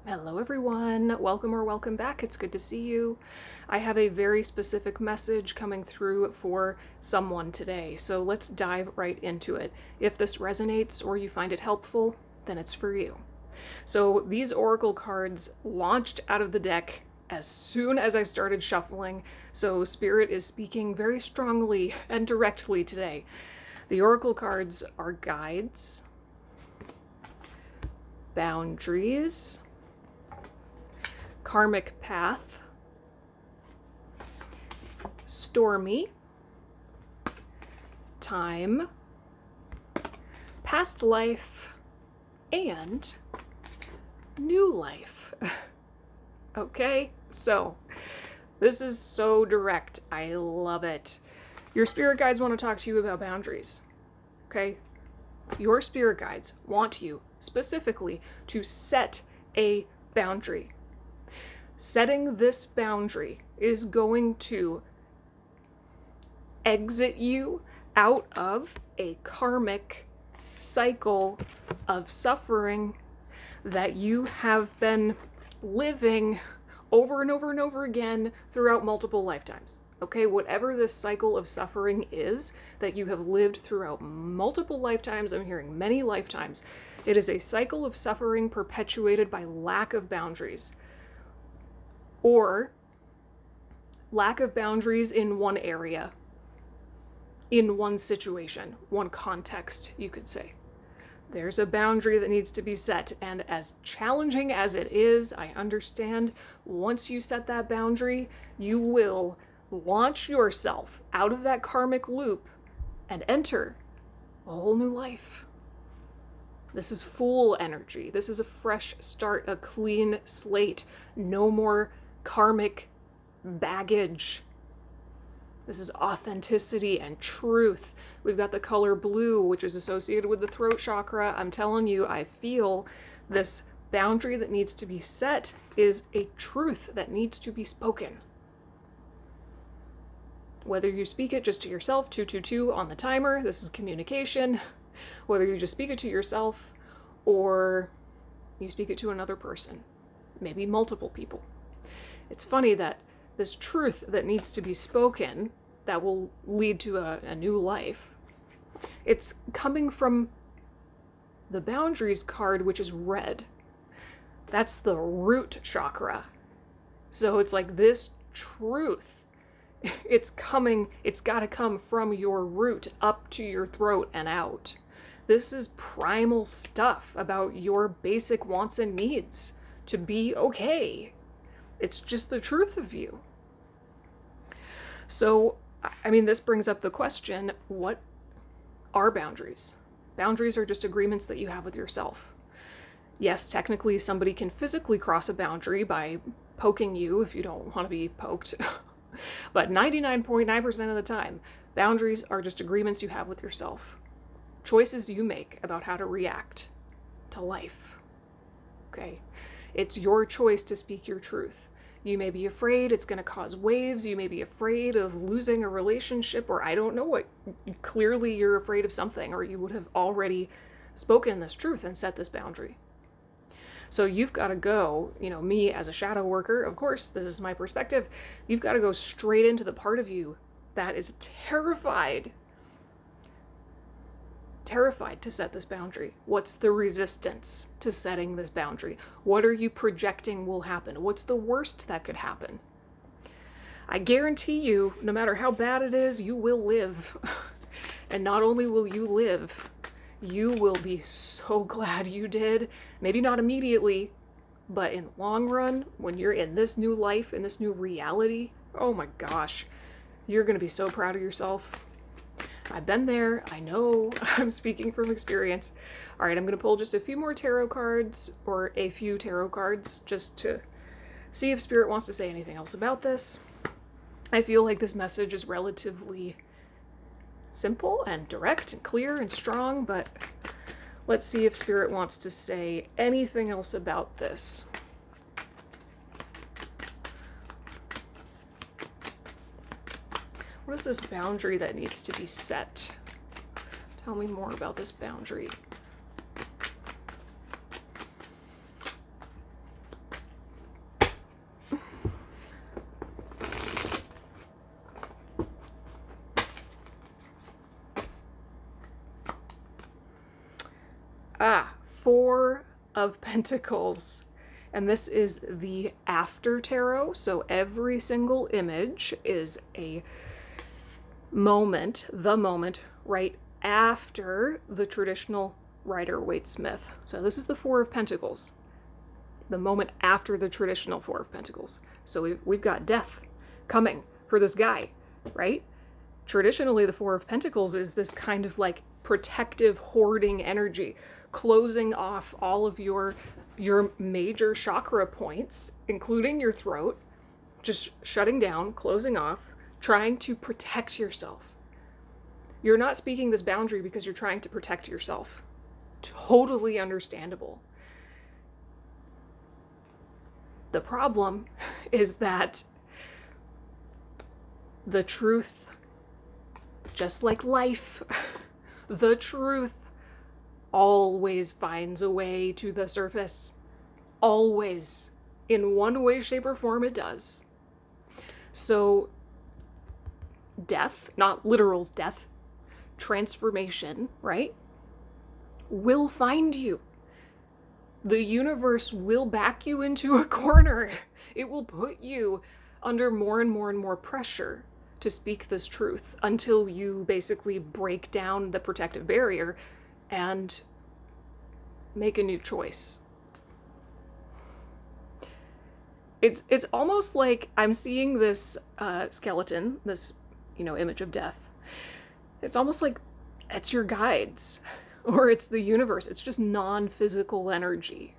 Hello everyone, welcome or welcome back. It's good to see you. I have a very specific message coming through for someone today, so let's dive right into it. If this resonates or you find it helpful, then it's for you. So these oracle cards launched out of the deck as soon as I started shuffling, so Spirit is speaking very strongly and directly today. The oracle cards are guides, boundaries, karmic path, stormy, time, past life, and new life. Okay, so this is so direct. I love it. Your spirit guides want to talk to you about boundaries. Okay? Your spirit guides want you specifically to set a boundary. Setting this boundary is going to exit you out of a karmic cycle of suffering that you have been living over and over and over again throughout multiple lifetimes. Okay, whatever this cycle of suffering is that you have lived throughout multiple lifetimes, I'm hearing many lifetimes, it is a cycle of suffering perpetuated by lack of boundaries. Or lack of boundaries in one area, in one situation, one context, you could say. There's a boundary that needs to be set, and as challenging as it is, I understand once you set that boundary, you will launch yourself out of that karmic loop and enter a whole new life. This is full energy. This is a fresh start, a clean slate. No more karmic baggage. This is authenticity and truth. We've got the color blue, which is associated with the throat chakra. I'm telling you, I feel this boundary that needs to be set is a truth that needs to be spoken. Whether you speak it just to yourself, 222 on the timer, this is communication. Whether you just speak it to yourself or you speak it to another person, maybe multiple people. It's funny that this truth that needs to be spoken that will lead to a new life, it's coming from the boundaries card, which is red. That's the root chakra. So it's like this truth, it's got to come from your root up to your throat and out. This is primal stuff about your basic wants and needs to be okay. It's just the truth of you. So, I mean, this brings up the question, what are boundaries? Boundaries are just agreements that you have with yourself. Yes, technically somebody can physically cross a boundary by poking you if you don't want to be poked. But 99.9% of the time, boundaries are just agreements you have with yourself. Choices you make about how to react to life. Okay? It's your choice to speak your truth. You may be afraid it's going to cause waves. You may be afraid of losing a relationship, or I don't know what. Clearly you're afraid of something, or you would have already spoken this truth and set this boundary. So you've got to go, me as a shadow worker, of course, this is my perspective, you've got to go straight into the part of you that is terrified to set this boundary. What's the resistance to setting this boundary? What are you projecting will happen? What's the worst that could happen? I guarantee you, no matter how bad it is, you will live. And not only will you live, you will be so glad you did. Maybe not immediately, but in the long run, when you're in this new life, in this new reality, oh my gosh, you're going to be so proud of yourself. I've been there. I know. I'm speaking from experience. All right, I'm going to pull just a few more tarot cards, or a few tarot cards, just to see if Spirit wants to say anything else about this. I feel like this message is relatively simple and direct and clear and strong, but let's see if Spirit wants to say anything else about this. What is this boundary that needs to be set? Tell me more about this boundary. Four of Pentacles. And this is the after tarot. So every single image is a moment, the moment, right after the traditional Rider-Waite-Smith. So this is the Four of Pentacles, the moment after the traditional Four of Pentacles. So we've got death coming for this guy, right? Traditionally, the Four of Pentacles is this kind of like protective, hoarding energy, closing off all of your major chakra points, including your throat, just shutting down, closing off, trying to protect yourself. You're not speaking this boundary because you're trying to protect yourself. Totally understandable. The problem is that the truth, just like life, the truth always finds a way to the surface. Always. In one way, shape, or form, it does. So, death, not literal death, transformation, right, will find you. The universe will back you into a corner. It will put you under more and more and more pressure to speak this truth until you basically break down the protective barrier and make a new choice. It's almost like I'm seeing this skeleton, this, image of death. It's almost like it's your guides, or it's the universe. It's just non-physical energy,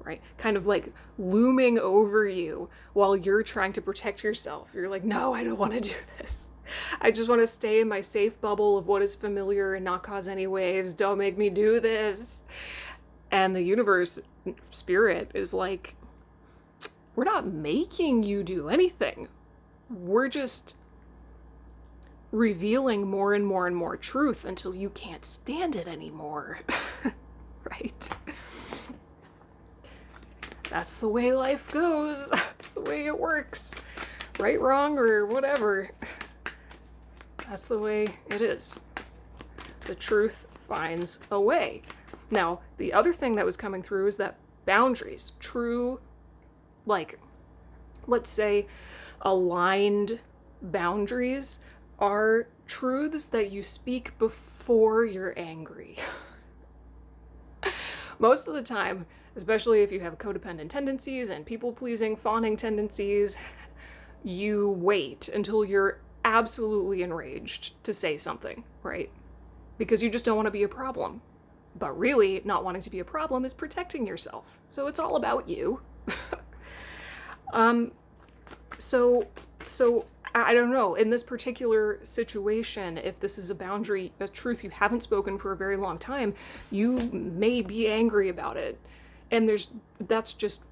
right? Kind of like looming over you while you're trying to protect yourself. You're like, no, I don't want to do this. I just want to stay in my safe bubble of what is familiar and not cause any waves. Don't make me do this. And the universe, spirit, is like, we're not making you do anything. We're just revealing more and more and more truth until you can't stand it anymore. Right? That's the way life goes. That's the way it works. Right, wrong, or whatever. That's the way it is. The truth finds a way. Now, the other thing that was coming through is that boundaries, true, like, let's say, aligned boundaries are truths that you speak before you're angry. Most of the time, especially if you have codependent tendencies and people-pleasing, fawning tendencies, you wait until you're absolutely enraged to say something, right? Because you just don't want to be a problem. But really, not wanting to be a problem is protecting yourself. So it's all about you. So I don't know, in this particular situation, if this is a boundary, a truth you haven't spoken for a very long time, you may be angry about it. And that's just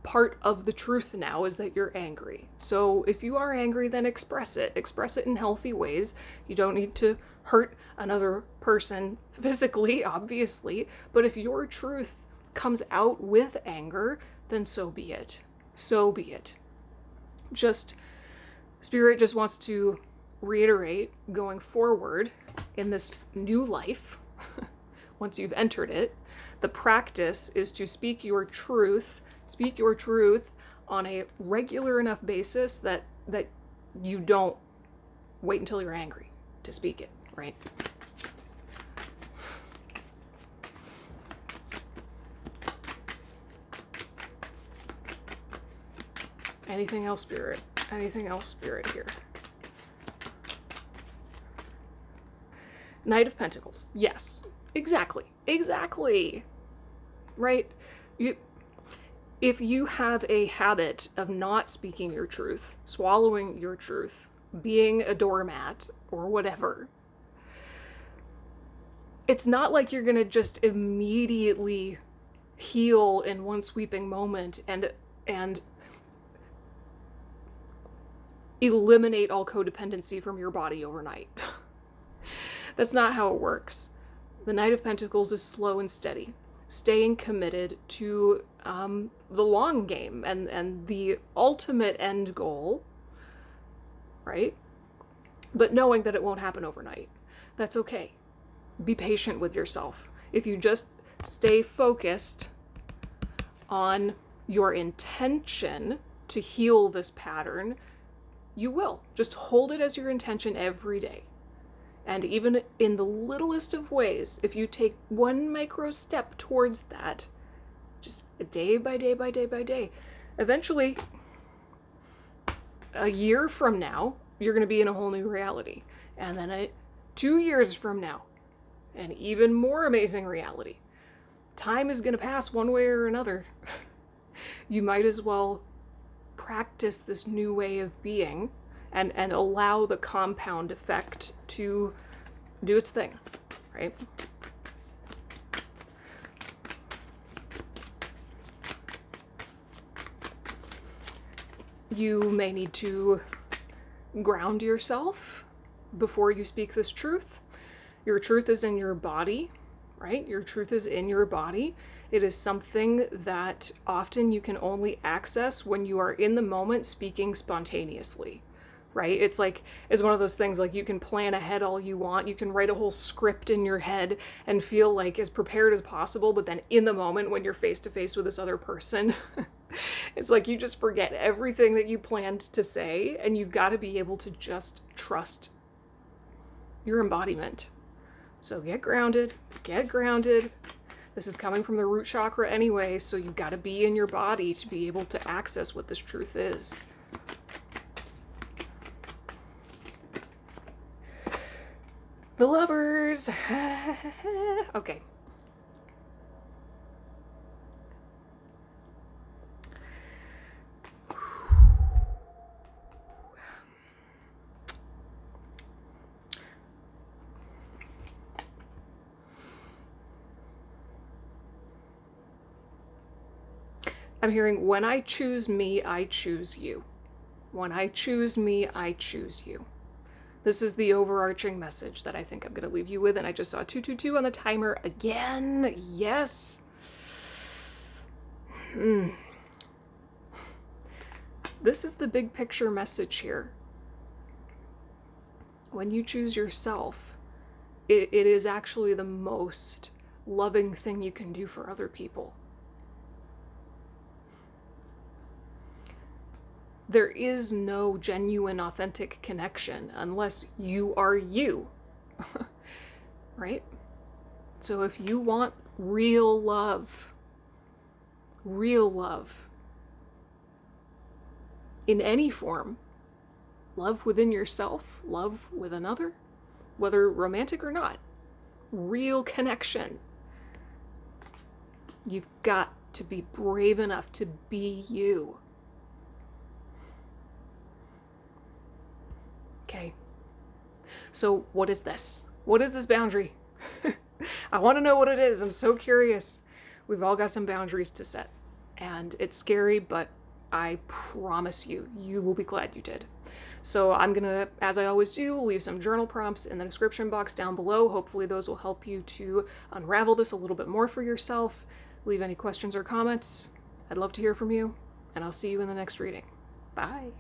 part of the truth now, is that you're angry. So if you are angry, then express it. Express it in healthy ways. You don't need to hurt another person physically, obviously. But if your truth comes out with anger, then so be it. So be it. Spirit just wants to reiterate, going forward in this new life, once you've entered it, the practice is to speak your truth on a regular enough basis that you don't wait until you're angry to speak it, right? Anything else, Spirit? Anything else, Spirit, here? Knight of Pentacles. Yes, exactly. Right? If you have a habit of not speaking your truth, swallowing your truth, being a doormat, or whatever, it's not like you're gonna just immediately heal in one sweeping moment and eliminate all codependency from your body overnight. That's not how it works. The Knight of Pentacles is slow and steady, staying committed to the long game and the ultimate end goal, right? But knowing that it won't happen overnight. That's okay. Be patient with yourself. If you just stay focused on your intention to heal this pattern, you will. Just hold it as your intention every day. And even in the littlest of ways, if you take one micro step towards that, just day by day by day by day, eventually, a year from now, you're going to be in a whole new reality. And then 2 years from now, an even more amazing reality. Time is going to pass one way or another. You might as well practice this new way of being and allow the compound effect to do its thing, right? You may need to ground yourself before you speak this truth. Your truth is in your body, right? Your truth is in your body. It is something that often you can only access when you are in the moment speaking spontaneously, right? It's one of those things, like, you can plan ahead all you want. You can write a whole script in your head and feel like as prepared as possible, but then in the moment when you're face to face with this other person, it's like you just forget everything that you planned to say, and you've got to be able to just trust your embodiment. So get grounded, get grounded. This is coming from the root chakra anyway, so you've got to be in your body to be able to access what this truth is. The lovers. Okay. I'm hearing, when I choose me, I choose you. When I choose me, I choose you. This is the overarching message that I think I'm going to leave you with, and I just saw 222 on the timer again. Yes. This is the big picture message here. When you choose yourself, it is actually the most loving thing you can do for other people. There is no genuine, authentic connection unless you are you, right? So if you want real love in any form, love within yourself, love with another, whether romantic or not, real connection, you've got to be brave enough to be you. Okay, so what is this? What is this boundary? I want to know what it is. I'm so curious. We've all got some boundaries to set, and it's scary, but I promise you, you will be glad you did. So I'm gonna, as I always do, leave some journal prompts in the description box down below. Hopefully those will help you to unravel this a little bit more for yourself. Leave any questions or comments. I'd love to hear from you, and I'll see you in the next reading. Bye.